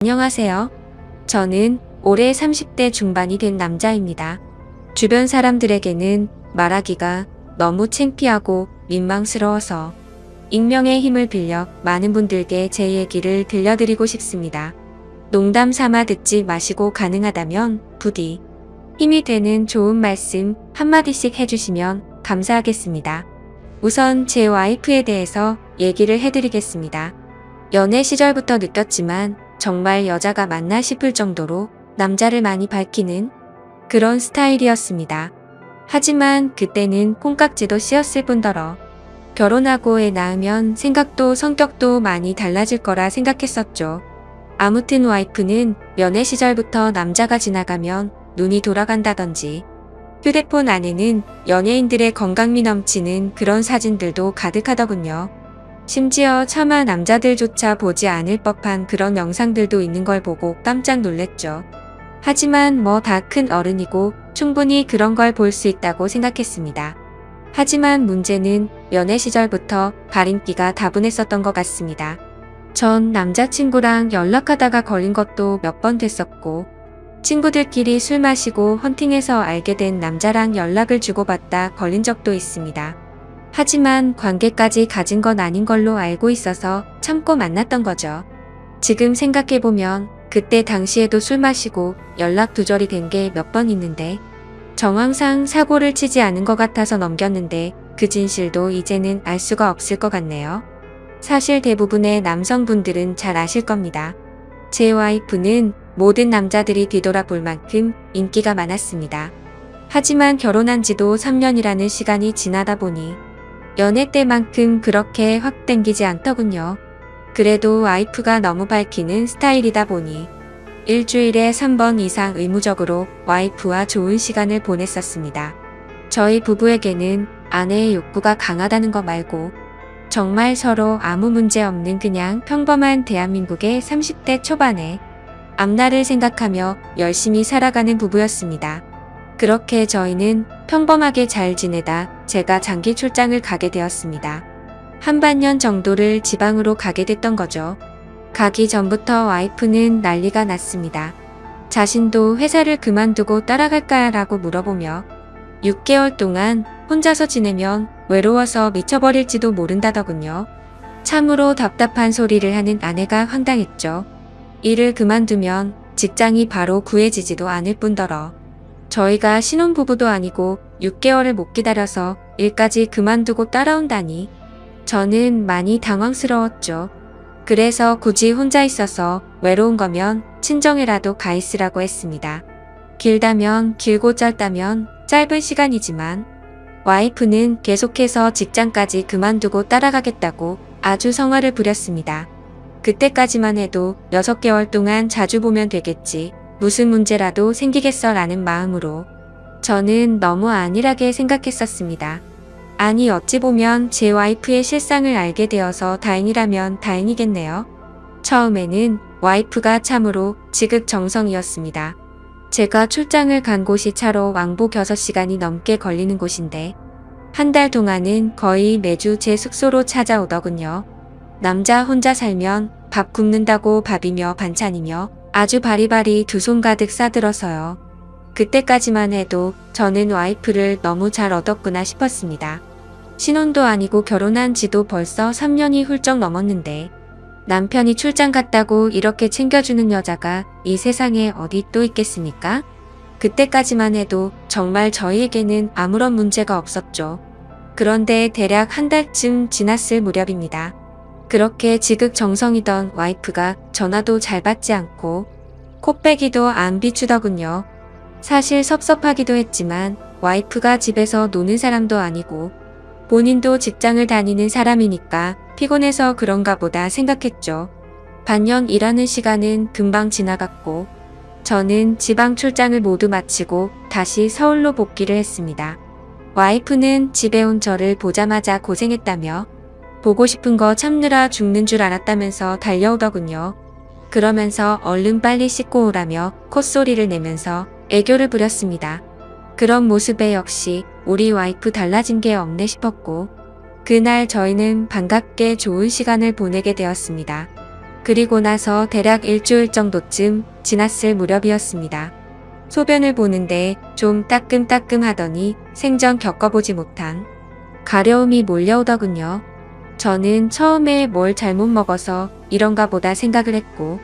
안녕하세요. 저는 올해 30대 중반이 된 남자입니다. 주변 사람들에게는 말하기가 너무 창피하고 민망스러워서 익명의 힘을 빌려 많은 분들께 제 얘기를 들려드리고 싶습니다. 농담 삼아 듣지 마시고 가능하다면 부디 힘이 되는 좋은 말씀 한마디씩 해주시면 감사하겠습니다. 우선 제 와이프에 대해서 얘기를 해드리겠습니다. 연애 시절부터 느꼈지만 정말 여자가 맞나 싶을 정도로 남자를 많이 밝히는 그런 스타일이었습니다. 하지만 그때는 콩깍지도 씌었을 뿐더러 결혼하고 애 낳으면 생각도 성격도 많이 달라질 거라 생각했었죠. 아무튼 와이프는 연애 시절부터 남자가 지나가면 눈이 돌아간다던지 휴대폰 안에는 연예인들의 건강미 넘치는 그런 사진들도 가득하더군요. 심지어 차마 남자들조차 보지 않을 법한 그런 영상들도 있는 걸 보고 깜짝 놀랬죠. 하지만 뭐 다 큰 어른이고 충분히 그런 걸 볼 수 있다고 생각했습니다. 하지만 문제는 연애 시절부터 발인기가 다분했었던 것 같습니다. 전 남자친구랑 연락하다가 걸린 것도 몇 번 됐었고 친구들끼리 술 마시고 헌팅해서 알게 된 남자랑 연락을 주고받다 걸린 적도 있습니다. 하지만 관계까지 가진 건 아닌 걸로 알고 있어서 참고 만났던 거죠. 지금 생각해보면 그때 당시에도 술 마시고 연락 두절이 된 게 몇 번 있는데 정황상 사고를 치지 않은 것 같아서 넘겼는데 그 진실도 이제는 알 수가 없을 것 같네요. 사실 대부분의 남성분들은 잘 아실 겁니다. 제 와이프는 모든 남자들이 뒤돌아볼 만큼 인기가 많았습니다. 하지만 결혼한 지도 3년이라는 시간이 지나다 보니 연애 때만큼 그렇게 확 땡기지 않더군요. 그래도 와이프가 너무 밝히는 스타일이다 보니 일주일에 3번 이상 의무적으로 와이프와 좋은 시간을 보냈었습니다. 저희 부부에게는 아내의 욕구가 강하다는 거 말고 정말 서로 아무 문제 없는 그냥 평범한 대한민국의 30대 초반의 앞날을 생각하며 열심히 살아가는 부부였습니다. 그렇게 저희는 평범하게 잘 지내다 제가 장기 출장을 가게 되었습니다. 한반년 정도를 지방으로 가게 됐던 거죠. 가기 전부터 와이프는 난리가 났습니다. 자신도 회사를 그만두고 따라갈까라고 물어보며 6개월 동안 혼자서 지내면 외로워서 미쳐버릴지도 모른다더군요. 참으로 답답한 소리를 하는 아내가 황당했죠. 일을 그만두면 직장이 바로 구해지지도 않을 뿐더러 저희가 신혼부부도 아니고 6개월을 못 기다려서 일까지 그만두고 따라온다니 저는 많이 당황스러웠죠. 그래서 굳이 혼자 있어서 외로운 거면 친정에라도 가 있으라고 했습니다. 길다면 길고 짧다면 짧은 시간이지만 와이프는 계속해서 직장까지 그만두고 따라가겠다고 아주 성화를 부렸습니다. 그때까지만 해도 6개월 동안 자주 보면 되겠지. 무슨 문제라도 생기겠어 라는 마음으로 저는 너무 안일하게 생각했었습니다. 아니 어찌 보면 제 와이프의 실상을 알게 되어서 다행이라면 다행이겠네요. 처음에는 와이프가 참으로 지극정성이었습니다. 제가 출장을 간 곳이 차로 왕복 6시간이 넘게 걸리는 곳인데 한 달 동안은 거의 매주 제 숙소로 찾아오더군요. 남자 혼자 살면 밥 굶는다고 밥이며 반찬이며 아주 바리바리 두 손 가득 싸들어서요. 그때까지만 해도 저는 와이프를 너무 잘 얻었구나 싶었습니다. 신혼도 아니고 결혼한 지도 벌써 3년이 훌쩍 넘었는데 남편이 출장 갔다고 이렇게 챙겨주는 여자가 이 세상에 어디 또 있겠습니까? 그때까지만 해도 정말 저희에게는 아무런 문제가 없었죠. 그런데 대략 한 달쯤 지났을 무렵입니다. 그렇게 지극정성이던 와이프가 전화도 잘 받지 않고 코빼기도 안 비추더군요. 사실 섭섭하기도 했지만 와이프가 집에서 노는 사람도 아니고 본인도 직장을 다니는 사람이니까 피곤해서 그런가 보다 생각했죠. 반년 일하는 시간은 금방 지나갔고 저는 지방 출장을 모두 마치고 다시 서울로 복귀를 했습니다. 와이프는 집에 온 저를 보자마자 고생했다며 보고 싶은 거 참느라 죽는 줄 알았다면서 달려오더군요. 그러면서 얼른 빨리 씻고 오라며 콧소리를 내면서 애교를 부렸습니다. 그런 모습에 역시 우리 와이프 달라진 게 없네 싶었고 그날 저희는 반갑게 좋은 시간을 보내게 되었습니다. 그리고 나서 대략 일주일 정도쯤 지났을 무렵이었습니다. 소변을 보는데 좀 따끔따끔하더니 생전 겪어보지 못한 가려움이 몰려오더군요. 저는 처음에 뭘 잘못 먹어서 이런가 보다 생각을 했고,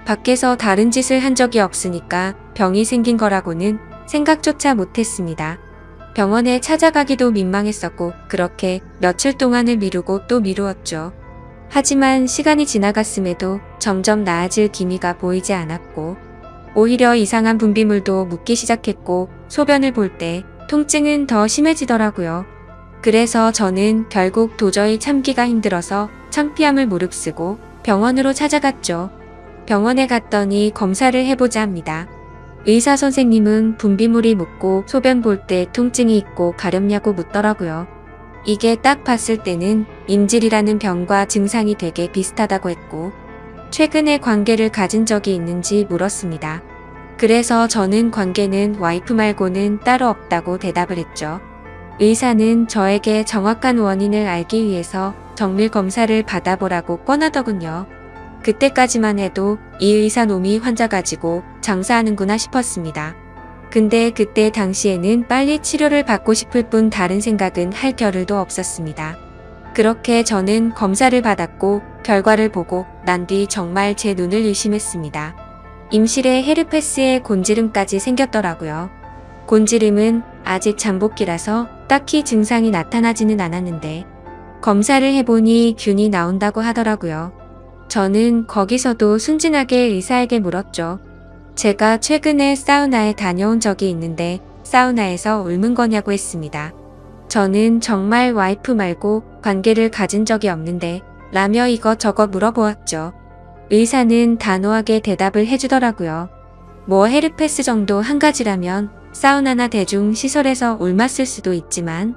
밖에서 다른 짓을 한 적이 없으니까 병이 생긴 거라고는 생각조차 못했습니다. 병원에 찾아가기도 민망했었고, 그렇게 며칠 동안을 미루고 또 미루었죠. 하지만 시간이 지나갔음에도 점점 나아질 기미가 보이지 않았고, 오히려 이상한 분비물도 묻기 시작했고, 소변을 볼 때 통증은 더 심해지더라고요. 그래서 저는 결국 도저히 참기가 힘들어서 창피함을 무릅쓰고 병원으로 찾아갔죠. 병원에 갔더니 검사를 해보자 합니다. 의사 선생님은 분비물이 묻고 소변 볼 때 통증이 있고 가렵냐고 묻더라고요. 이게 딱 봤을 때는 임질이라는 병과 증상이 되게 비슷하다고 했고, 최근에 관계를 가진 적이 있는지 물었습니다. 그래서 저는 관계는 와이프 말고는 따로 없다고 대답을 했죠. 의사는 저에게 정확한 원인을 알기 위해서 정밀 검사를 받아보라고 권하더군요. 그때까지만 해도 이 의사 놈이 환자 가지고 장사하는구나 싶었습니다. 근데 그때 당시에는 빨리 치료를 받고 싶을 뿐 다른 생각은 할 겨를도 없었습니다. 그렇게 저는 검사를 받았고 결과를 보고 난 뒤 정말 제 눈을 의심했습니다. 임실에 헤르페스의 곤지름까지 생겼더라고요. 곤지름은 아직 잠복기라서 딱히 증상이 나타나지는 않았는데 검사를 해보니 균이 나온다고 하더라고요. 저는 거기서도 순진하게 의사에게 물었죠. 제가 최근에 사우나에 다녀온 적이 있는데 사우나에서 옮은 거냐고 했습니다. 저는 정말 와이프 말고 관계를 가진 적이 없는데 라며 이것저것 물어보았죠. 의사는 단호하게 대답을 해주더라고요. 뭐 헤르페스 정도 한 가지라면 사우나나 대중 시설에서 옮았을 수도 있지만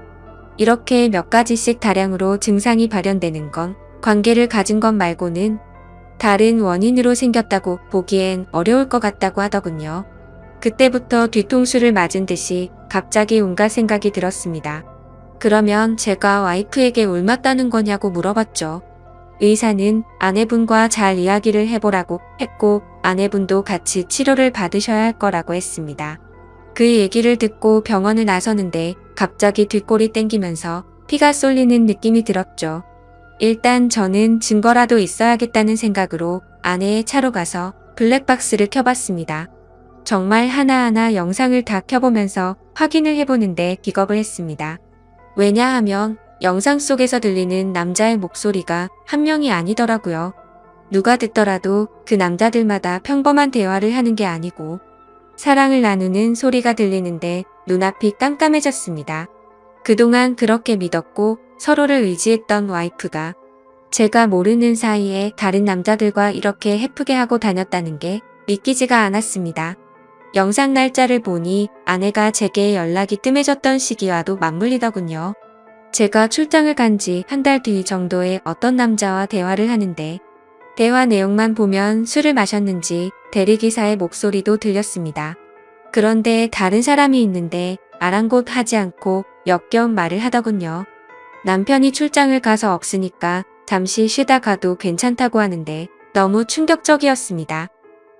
이렇게 몇 가지씩 다량으로 증상이 발현되는 건 관계를 가진 것 말고는 다른 원인으로 생겼다고 보기엔 어려울 것 같다고 하더군요. 그때부터 뒤통수를 맞은 듯이 갑자기 온갖 생각이 들었습니다. 그러면 제가 와이프에게 옮았다는 거냐고 물어봤죠. 의사는 아내분과 잘 이야기를 해보라고 했고 아내분도 같이 치료를 받으셔야 할 거라고 했습니다. 그 얘기를 듣고 병원을 나서는데 갑자기 뒷골이 땡기면서 피가 쏠리는 느낌이 들었죠. 일단 저는 증거라도 있어야겠다는 생각으로 아내의 차로 가서 블랙박스를 켜봤습니다. 정말 하나하나 영상을 다 켜보면서 확인을 해보는데 기겁을 했습니다. 왜냐하면 영상 속에서 들리는 남자의 목소리가 한 명이 아니더라고요. 누가 듣더라도 그 남자들마다 평범한 대화를 하는 게 아니고 사랑을 나누는 소리가 들리는데 눈앞이 깜깜해졌습니다. 그동안 그렇게 믿었고 서로를 의지했던 와이프가 제가 모르는 사이에 다른 남자들과 이렇게 해프게 하고 다녔다는 게 믿기지가 않았습니다. 영상 날짜를 보니 아내가 제게 연락이 뜸해졌던 시기와도 맞물리더군요. 제가 출장을 간 지 한 달 뒤 정도에 어떤 남자와 대화를 하는데 대화 내용만 보면 술을 마셨는지 대리기사의 목소리도 들렸습니다. 그런데 다른 사람이 있는데 아랑곳하지 않고 역겨운 말을 하더군요. 남편이 출장을 가서 없으니까 잠시 쉬다 가도 괜찮다고 하는데 너무 충격적이었습니다.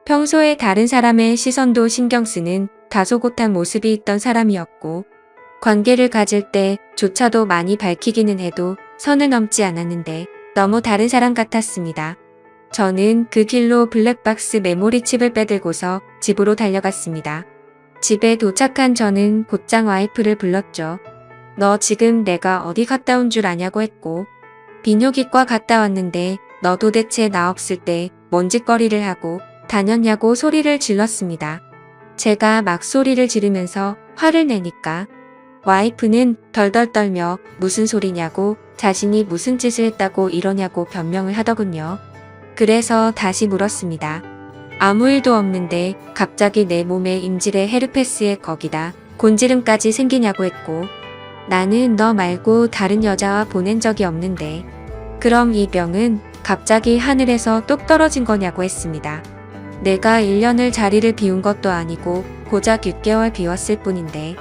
평소에 다른 사람의 시선도 신경 쓰는 다소곳한 모습이 있던 사람이었고 관계를 가질 때조차도 많이 밝히기는 해도 선을 넘지 않았는데 너무 다른 사람 같았습니다. 저는 그 길로 블랙박스 메모리칩을 빼들고서 집으로 달려갔습니다. 집에 도착한 저는 곧장 와이프를 불렀죠. 너 지금 내가 어디 갔다 온 줄 아냐고 했고 비뇨기과 갔다 왔는데 너 도대체 나 없을 때 뭔 짓거리를 하고 다녔냐고 소리를 질렀습니다. 제가 막 소리를 지르면서 화를 내니까 와이프는 덜덜 떨며 무슨 소리냐고 자신이 무슨 짓을 했다고 이러냐고 변명을 하더군요. 그래서 다시 물었습니다. 아무 일도 없는데 갑자기 내 몸에 임질에 헤르페스에 거기다 곤지름까지 생기냐고 했고 나는 너 말고 다른 여자와 보낸 적이 없는데 그럼 이 병은 갑자기 하늘에서 뚝 떨어진 거냐고 했습니다. 내가 1년을 자리를 비운 것도 아니고 고작 6개월 비웠을 뿐인데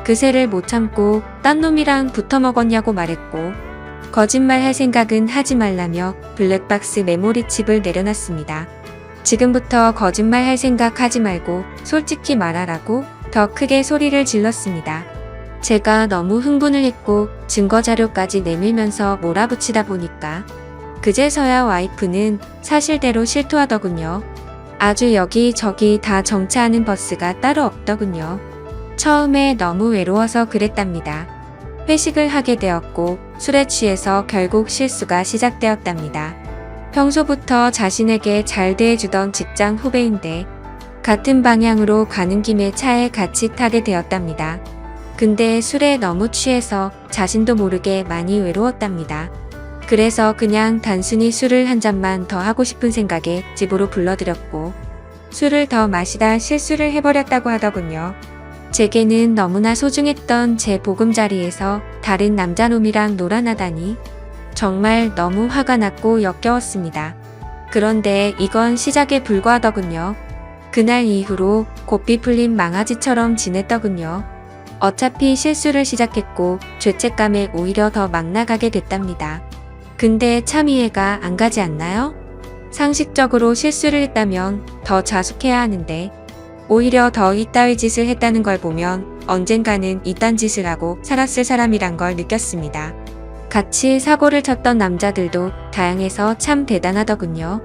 그새를 못 참고 딴 놈이랑 붙어 먹었냐고 말했고 거짓말할 생각은 하지 말라며 블랙박스 메모리칩을 내려놨습니다. 지금부터 거짓말할 생각 하지 말고 솔직히 말하라고 더 크게 소리를 질렀습니다. 제가 너무 흥분을 했고 증거 자료까지 내밀면서 몰아붙이다 보니까 그제서야 와이프는 사실대로 실토하더군요. 아주 여기저기 다 정차하는 버스가 따로 없더군요. 처음에 너무 외로워서 그랬답니다. 회식을 하게 되었고 술에 취해서 결국 실수가 시작되었답니다. 평소부터 자신에게 잘 대해주던 직장 후배인데 같은 방향으로 가는 김에 차에 같이 타게 되었답니다. 근데 술에 너무 취해서 자신도 모르게 많이 외로웠답니다. 그래서 그냥 단순히 술을 한 잔만 더 하고 싶은 생각에 집으로 불러들였고 술을 더 마시다 실수를 해버렸다고 하더군요. 제게는 너무나 소중했던 제 보금자리에서 다른 남자놈이랑 놀아나다니 정말 너무 화가 났고 역겨웠습니다. 그런데 이건 시작에 불과하더군요. 그날 이후로 고삐 풀린 망아지처럼 지냈더군요. 어차피 실수를 시작했고 죄책감에 오히려 더 막 나가게 됐답니다. 근데 참 이해가 안 가지 않나요? 상식적으로 실수를 했다면 더 자숙해야 하는데 오히려 더 이따위 짓을 했다는 걸 보면 언젠가는 이딴 짓을 하고 살았을 사람이란 걸 느꼈습니다. 같이 사고를 쳤던 남자들도 다양해서 참 대단하더군요.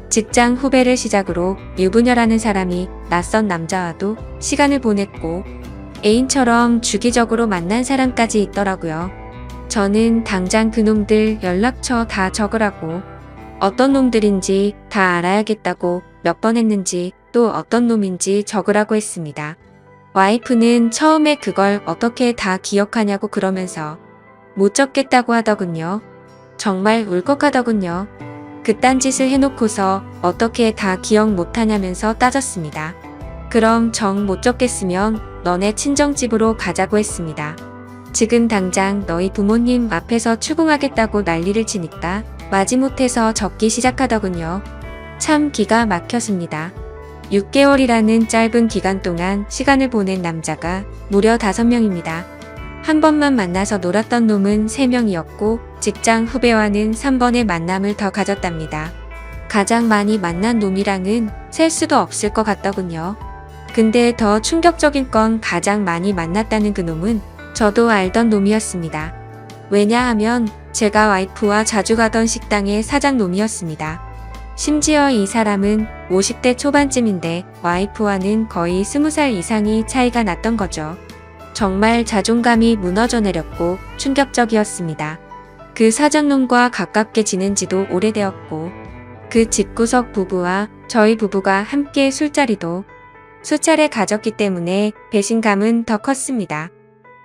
직장 후배를 시작으로 유부녀라는 사람이 낯선 남자와도 시간을 보냈고 애인처럼 주기적으로 만난 사람까지 있더라고요. 저는 당장 그놈들 연락처 다 적으라고 어떤 놈들인지 다 알아야겠다고 몇 번 했는지 또 어떤 놈인지 적으라고 했습니다. 와이프는 처음에 그걸 어떻게 다 기억하냐고 그러면서 못 적겠다고 하더군요. 정말 울컥하더군요. 그딴 짓을 해놓고서 어떻게 다 기억 못하냐면서 따졌습니다. 그럼 정 못 적겠으면 너네 친정집으로 가자고 했습니다. 지금 당장 너희 부모님 앞에서 추궁하겠다고 난리를 치니까 마지못해서 적기 시작하더군요. 참 기가 막혔습니다. 6개월이라는 짧은 기간 동안 시간을 보낸 남자가 무려 5명입니다. 한 번만 만나서 놀았던 놈은 3명이었고 직장 후배와는 3번의 만남을 더 가졌답니다. 가장 많이 만난 놈이랑은 셀 수도 없을 것 같더군요. 근데 더 충격적인 건 가장 많이 만났다는 그 놈은 저도 알던 놈이었습니다. 왜냐하면 제가 와이프와 자주 가던 식당의 사장놈이었습니다. 심지어 이 사람은 50대 초반쯤인데 와이프와는 거의 20살 이상이 차이가 났던 거죠. 정말 자존감이 무너져 내렸고 충격적이었습니다. 그 사장놈과 가깝게 지낸 지도 오래되었고 그 집구석 부부와 저희 부부가 함께 술자리도 수차례 가졌기 때문에 배신감은 더 컸습니다.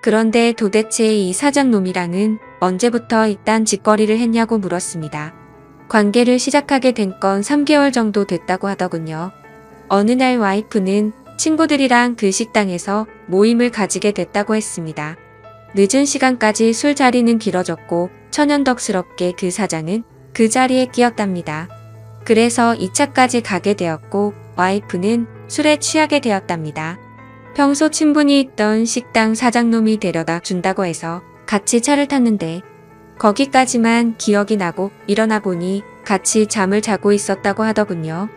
그런데 도대체 이 사장놈이랑은 언제부터 이딴 짓거리를 했냐고 물었습니다. 관계를 시작하게 된 건 3개월 정도 됐다고 하더군요. 어느 날 와이프는 친구들이랑 그 식당에서 모임을 가지게 됐다고 했습니다. 늦은 시간까지 술자리는 길어졌고 천연덕스럽게 그 사장은 그 자리에 끼었답니다. 그래서 2차까지 가게 되었고 와이프는 술에 취하게 되었답니다. 평소 친분이 있던 식당 사장놈이 데려다 준다고 해서 같이 차를 탔는데 거기까지만 기억이 나고 일어나 보니 같이 잠을 자고 있었다고 하더군요.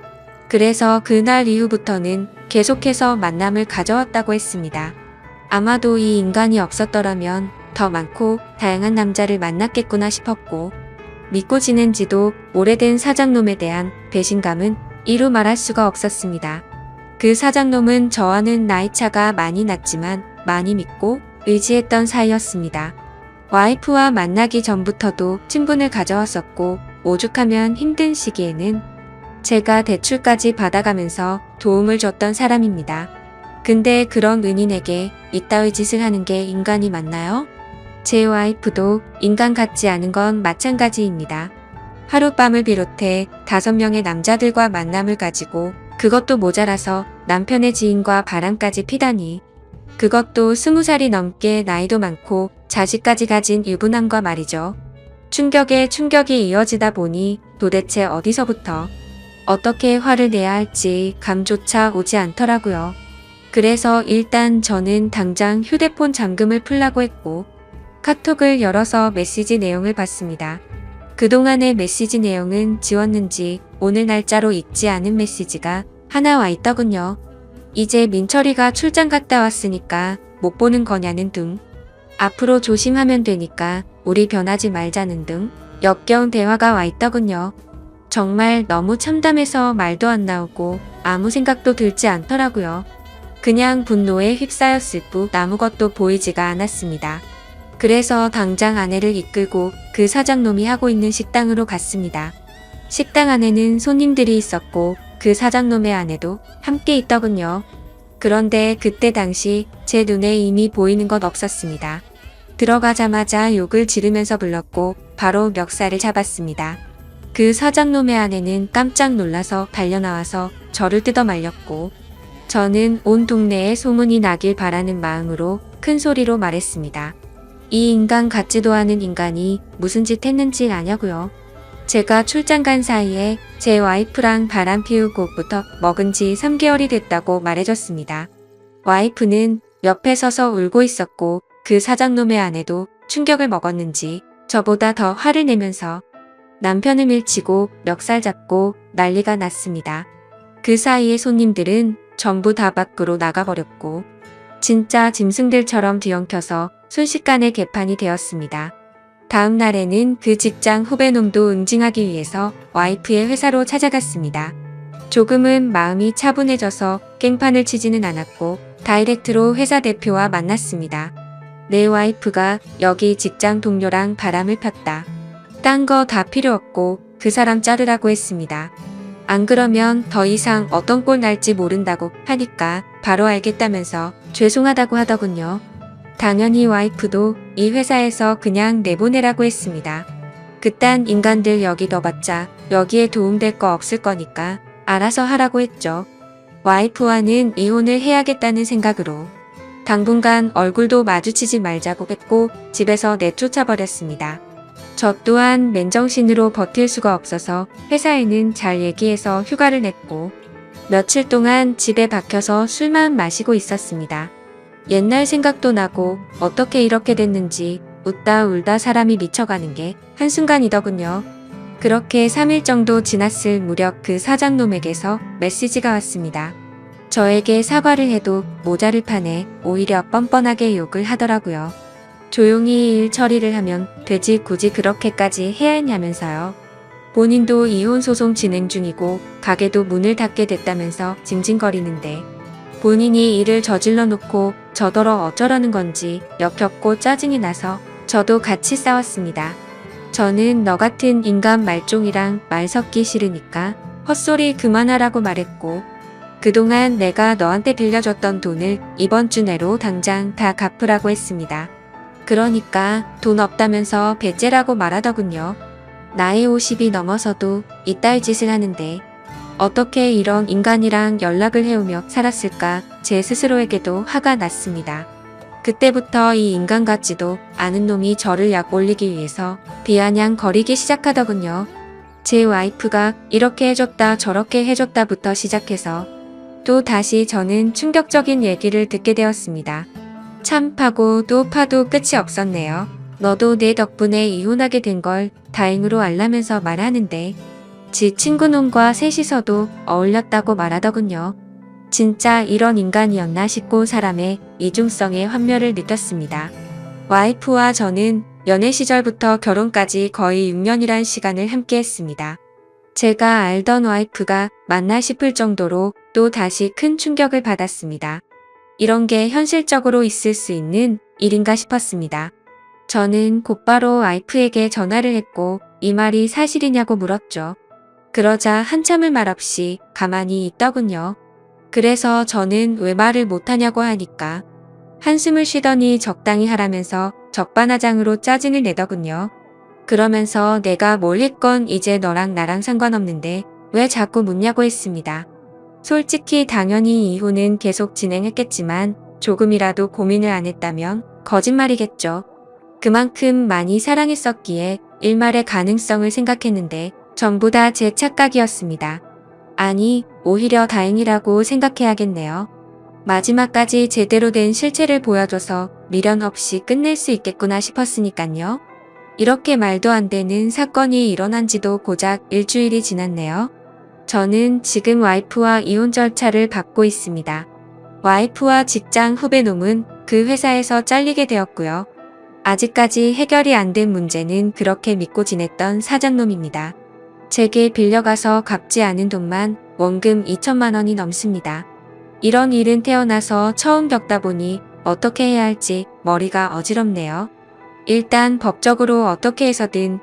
그래서 그날 이후부터는 계속해서 만남을 가져왔다고 했습니다. 아마도 이 인간이 없었더라면 더 많고 다양한 남자를 만났겠구나 싶었고 믿고 지낸 지도 오래된 사장놈에 대한 배신감은 이루 말할 수가 없었습니다. 그 사장놈은 저와는 나이차가 많이 났지만 많이 믿고 의지했던 사이였습니다. 와이프와 만나기 전부터도 친분을 가져왔었고 오죽하면 힘든 시기에는 제가 대출까지 받아가면서 도움을 줬던 사람입니다. 근데 그런 은인에게 이따위 짓을 하는 게 인간이 맞나요? 제 와이프도 인간 같지 않은 건 마찬가지입니다. 하룻밤을 비롯해 5명의 남자들과 만남을 가지고 그것도 모자라서 남편의 지인과 바람까지 피다니 그것도 20살이 넘게 나이도 많고 자식까지 가진 유부남과 말이죠. 충격에 충격이 이어지다 보니 도대체 어디서부터 어떻게 화를 내야 할지 감조차 오지 않더라고요. 그래서 일단 저는 당장 휴대폰 잠금을 풀라고 했고 카톡을 열어서 메시지 내용을 봤습니다. 그동안의 메시지 내용은 지웠는지 오늘 날짜로 읽지 않은 메시지가 하나 와 있더군요. 이제 민철이가 출장 갔다 왔으니까 못 보는 거냐는 등, 앞으로 조심하면 되니까 우리 변하지 말자는 등 역겨운 대화가 와 있더군요. 정말 너무 참담해서 말도 안 나오고 아무 생각도 들지 않더라고요. 그냥 분노에 휩싸였을 뿐 아무것도 보이지가 않았습니다. 그래서 당장 아내를 이끌고 그 사장놈이 하고 있는 식당으로 갔습니다. 식당 안에는 손님들이 있었고 그 사장놈의 아내도 함께 있더군요. 그런데 그때 당시 제 눈에 이미 보이는 것 없었습니다. 들어가자마자 욕을 지르면서 불렀고 바로 멱살을 잡았습니다. 그 사장놈의 아내는 깜짝 놀라서 달려나와서 저를 뜯어 말렸고 저는 온 동네에 소문이 나길 바라는 마음으로 큰 소리로 말했습니다. 이 인간 같지도 않은 인간이 무슨 짓 했는지 아냐고요. 제가 출장 간 사이에 제 와이프랑 바람 피우고부터 먹은 지 3개월이 됐다고 말해줬습니다. 와이프는 옆에 서서 울고 있었고 그 사장놈의 아내도 충격을 먹었는지 저보다 더 화를 내면서 남편을 밀치고 멱살 잡고 난리가 났습니다. 그 사이에 손님들은 전부 다 밖으로 나가버렸고 진짜 짐승들처럼 뒤엉켜서 순식간에 개판이 되었습니다. 다음 날에는 그 직장 후배놈도 응징하기 위해서 와이프의 회사로 찾아갔습니다. 조금은 마음이 차분해져서 깽판을 치지는 않았고 다이렉트로 회사 대표와 만났습니다. 내 와이프가 여기 직장 동료랑 바람을 폈다. 딴 거 다 필요 없고 그 사람 자르라고 했습니다. 안 그러면 더 이상 어떤 꼴 날지 모른다고 하니까 바로 알겠다면서 죄송하다고 하더군요. 당연히 와이프도 이 회사에서 그냥 내보내라고 했습니다. 그딴 인간들 여기 넣어봤자 여기에 도움될 거 없을 거니까 알아서 하라고 했죠. 와이프와는 이혼을 해야겠다는 생각으로 당분간 얼굴도 마주치지 말자고 했고 집에서 내쫓아버렸습니다. 저 또한 맨정신으로 버틸 수가 없어서 회사에는 잘 얘기해서 휴가를 냈고 며칠 동안 집에 박혀서 술만 마시고 있었습니다. 옛날 생각도 나고 어떻게 이렇게 됐는지 웃다 울다 사람이 미쳐가는 게 한순간이더군요. 그렇게 3일 정도 지났을 무렵 그 사장놈에게서 메시지가 왔습니다. 저에게 사과를 해도 모자를 파네 오히려 뻔뻔하게 욕을 하더라고요. 조용히 일 처리를 하면 되지 굳이 그렇게까지 해야 했냐면서요. 본인도 이혼 소송 진행 중이고 가게도 문을 닫게 됐다면서 징징거리는데 본인이 일을 저질러 놓고 저더러 어쩌라는 건지 역겹고 짜증이 나서 저도 같이 싸웠습니다. 저는 너 같은 인간 말종이랑 말 섞기 싫으니까 헛소리 그만하라고 말했고 그동안 내가 너한테 빌려줬던 돈을 이번 주 내로 당장 다 갚으라고 했습니다. 그러니까 돈 없다면서 배째라고 말하더군요. 나이 50이 넘어서도 이따위 짓을 하는데 어떻게 이런 인간이랑 연락을 해오며 살았을까 제 스스로에게도 화가 났습니다. 그때부터 이 인간 같지도 않은 놈이 저를 약 올리기 위해서 비아냥거리기 시작하더군요. 제 와이프가 이렇게 해줬다 저렇게 해줬다부터 시작해서 또 다시 저는 충격적인 얘기를 듣게 되었습니다. 참 파고 또 파도 끝이 없었네요. 너도 내 덕분에 이혼하게 된 걸 다행으로 알라면서 말하는데 지 친구놈과 셋이서도 어울렸다고 말하더군요. 진짜 이런 인간이었나 싶고 사람의 이중성의 환멸을 느꼈습니다. 와이프와 저는 연애 시절부터 결혼까지 거의 6년이란 시간을 함께 했습니다. 제가 알던 와이프가 맞나 싶을 정도로 또 다시 큰 충격을 받았습니다. 이런 게 현실적으로 있을 수 있는 일인가 싶었습니다. 저는 곧바로 와이프에게 전화를 했고 이 말이 사실이냐고 물었죠. 그러자 한참을 말없이 가만히 있더군요. 그래서 저는 왜 말을 못하냐고 하니까 한숨을 쉬더니 적당히 하라면서 적반하장으로 짜증을 내더군요. 그러면서 내가 뭘 했건 이제 너랑 나랑 상관없는데 왜 자꾸 묻냐고 했습니다. 솔직히 당연히 이혼은 계속 진행했겠지만 조금이라도 고민을 안 했다면 거짓말이겠죠. 그만큼 많이 사랑했었기에 일말의 가능성을 생각했는데 전부 다 제 착각이었습니다. 아니, 오히려 다행이라고 생각해야겠네요. 마지막까지 제대로 된 실체를 보여줘서 미련 없이 끝낼 수 있겠구나 싶었으니깐요. 이렇게 말도 안 되는 사건이 일어난 지도 고작 일주일이 지났네요. 저는 지금 와이프와 이혼 절차를 받고 있습니다. 와이프와 직장 후배 놈은 그 회사에서 잘리게 되었고요. 아직까지 해결이 안 된 문제는 그렇게 믿고 지냈던 사장놈입니다. 제게 빌려가서 갚지 않은 돈만 원금 2천만 원이 넘습니다. 이런 일은 태어나서 처음 겪다 보니 어떻게 해야 할지 머리가 어지럽네요. 일단 법적으로 어떻게 해서든